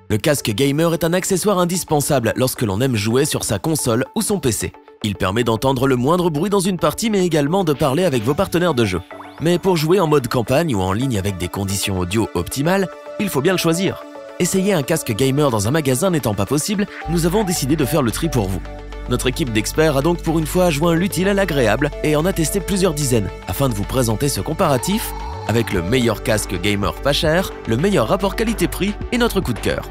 Le casque gamer est un accessoire indispensable lorsque l'on aime jouer sur sa console ou son PC. Il permet d'entendre le moindre bruit dans une partie mais également de parler avec vos partenaires de jeu. Mais pour jouer en mode campagne ou en ligne avec des conditions audio optimales, il faut bien le choisir. Essayer un casque gamer dans un magasin n'étant pas possible, nous avons décidé de faire le tri pour vous. Notre équipe d'experts a donc pour une fois joint l'utile à l'agréable et en a testé plusieurs dizaines afin de vous présenter ce comparatif avec le meilleur casque gamer pas cher, le meilleur rapport qualité-prix et notre coup de cœur.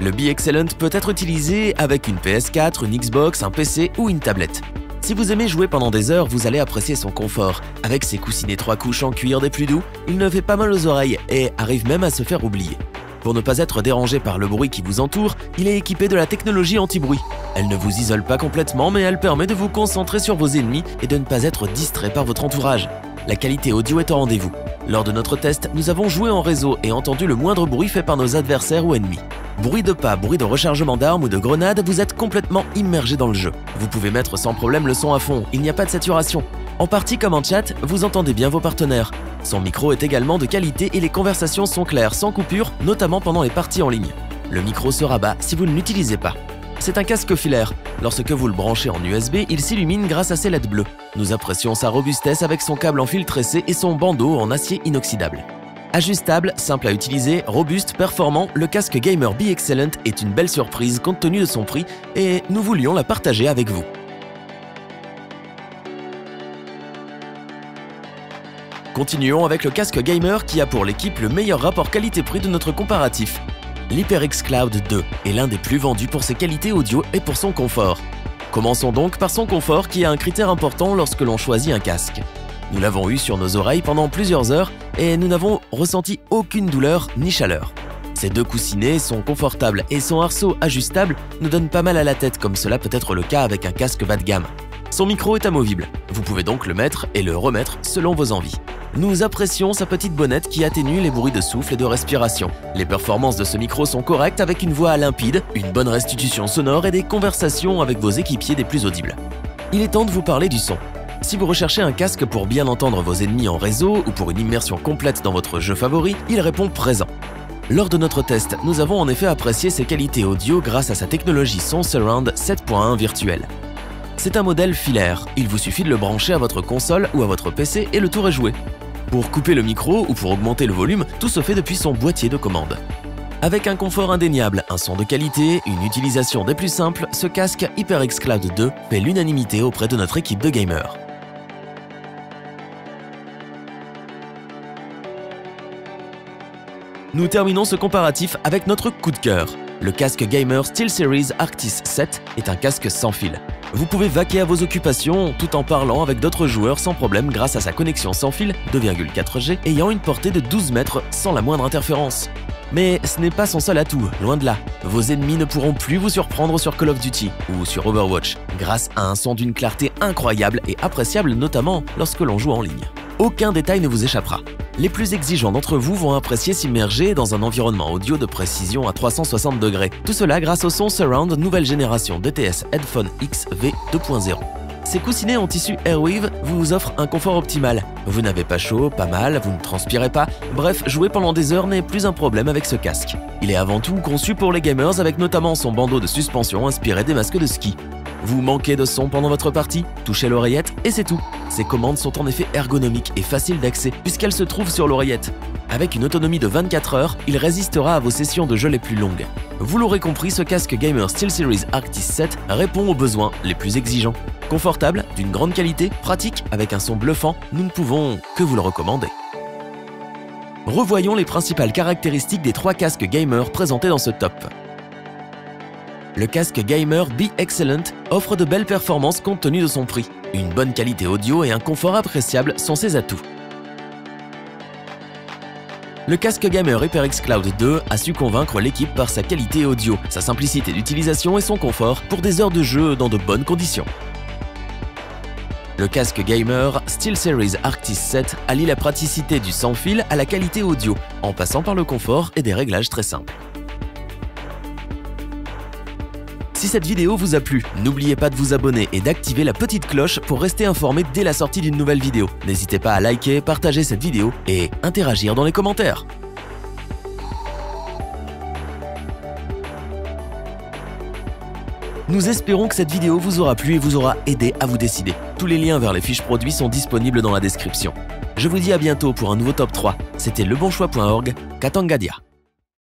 Le BeExcellent peut être utilisé avec une PS4, une Xbox, un PC ou une tablette. Si vous aimez jouer pendant des heures, vous allez apprécier son confort. Avec ses coussinets 3 couches en cuir des plus doux, il ne fait pas mal aux oreilles et arrive même à se faire oublier. Pour ne pas être dérangé par le bruit qui vous entoure, il est équipé de la technologie anti-bruit. Elle ne vous isole pas complètement, mais elle permet de vous concentrer sur vos ennemis et de ne pas être distrait par votre entourage. La qualité audio est au rendez-vous. Lors de notre test, nous avons joué en réseau et entendu le moindre bruit fait par nos adversaires ou ennemis. Bruit de pas, bruit de rechargement d'armes ou de grenades, vous êtes complètement immergé dans le jeu. Vous pouvez mettre sans problème le son à fond, il n'y a pas de saturation. En partie comme en chat, vous entendez bien vos partenaires. Son micro est également de qualité et les conversations sont claires, sans coupure, notamment pendant les parties en ligne. Le micro se rabat si vous ne l'utilisez pas. C'est un casque filaire. Lorsque vous le branchez en USB, il s'illumine grâce à ses LED bleus. Nous apprécions sa robustesse avec son câble en fil tressé et son bandeau en acier inoxydable. Ajustable, simple à utiliser, robuste, performant, le casque gamer BeExcellent est une belle surprise compte tenu de son prix et nous voulions la partager avec vous. Continuons avec le casque gamer qui a pour l'équipe le meilleur rapport qualité-prix de notre comparatif. L'HyperX Cloud 2 est l'un des plus vendus pour ses qualités audio et pour son confort. Commençons donc par son confort qui est un critère important lorsque l'on choisit un casque. Nous l'avons eu sur nos oreilles pendant plusieurs heures et nous n'avons ressenti aucune douleur ni chaleur. Ces deux coussinets sont confortables et son arceau ajustable nous donne pas mal à la tête comme cela peut être le cas avec un casque bas de gamme. Son micro est amovible, vous pouvez donc le mettre et le remettre selon vos envies. Nous apprécions sa petite bonnette qui atténue les bruits de souffle et de respiration. Les performances de ce micro sont correctes avec une voix limpide, une bonne restitution sonore et des conversations avec vos équipiers des plus audibles. Il est temps de vous parler du son. Si vous recherchez un casque pour bien entendre vos ennemis en réseau ou pour une immersion complète dans votre jeu favori, il répond présent. Lors de notre test, nous avons en effet apprécié ses qualités audio grâce à sa technologie Son Surround 7.1 virtuelle. C'est un modèle filaire, il vous suffit de le brancher à votre console ou à votre PC et le tour est joué. Pour couper le micro ou pour augmenter le volume, tout se fait depuis son boîtier de commande. Avec un confort indéniable, un son de qualité, une utilisation des plus simples, ce casque HyperX Cloud 2 fait l'unanimité auprès de notre équipe de gamers. Nous terminons ce comparatif avec notre coup de cœur. Le casque gamer SteelSeries Arctis 7 est un casque sans fil. Vous pouvez vaquer à vos occupations tout en parlant avec d'autres joueurs sans problème grâce à sa connexion sans fil 2,4G ayant une portée de 12 mètres sans la moindre interférence. Mais ce n'est pas son seul atout, loin de là. Vos ennemis ne pourront plus vous surprendre sur Call of Duty ou sur Overwatch grâce à un son d'une clarté incroyable et appréciable notamment lorsque l'on joue en ligne. Aucun détail ne vous échappera. Les plus exigeants d'entre vous vont apprécier s'immerger dans un environnement audio de précision à 360 degrés. Tout cela grâce au son Surround nouvelle génération DTS Headphone X V 2.0. Ces coussinets en tissu Airwave vous offrent un confort optimal. Vous n'avez pas chaud, pas mal, vous ne transpirez pas. Bref, jouer pendant des heures n'est plus un problème avec ce casque. Il est avant tout conçu pour les gamers avec notamment son bandeau de suspension inspiré des masques de ski. Vous manquez de son pendant votre partie, touchez l'oreillette et c'est tout. Ces commandes sont en effet ergonomiques et faciles d'accès puisqu'elles se trouvent sur l'oreillette. Avec une autonomie de 24 heures, il résistera à vos sessions de jeu les plus longues. Vous l'aurez compris, ce casque gamer SteelSeries Arctis 7 répond aux besoins les plus exigeants. Confortable, d'une grande qualité, pratique, avec un son bluffant, nous ne pouvons que vous le recommander. Revoyons les principales caractéristiques des 3 casques gamer présentés dans ce top. Le casque gamer BeExcellent offre de belles performances compte tenu de son prix. Une bonne qualité audio et un confort appréciable sont ses atouts. Le casque gamer HyperX Cloud 2 a su convaincre l'équipe par sa qualité audio, sa simplicité d'utilisation et son confort pour des heures de jeu dans de bonnes conditions. Le casque gamer SteelSeries Arctis 7 allie la praticité du sans fil à la qualité audio, en passant par le confort et des réglages très simples. Si cette vidéo vous a plu, n'oubliez pas de vous abonner et d'activer la petite cloche pour rester informé dès la sortie d'une nouvelle vidéo. N'hésitez pas à liker, partager cette vidéo et interagir dans les commentaires. Nous espérons que cette vidéo vous aura plu et vous aura aidé à vous décider. Tous les liens vers les fiches produits sont disponibles dans la description. Je vous dis à bientôt pour un nouveau top 3. C'était lebonchoix.org, Katangadia.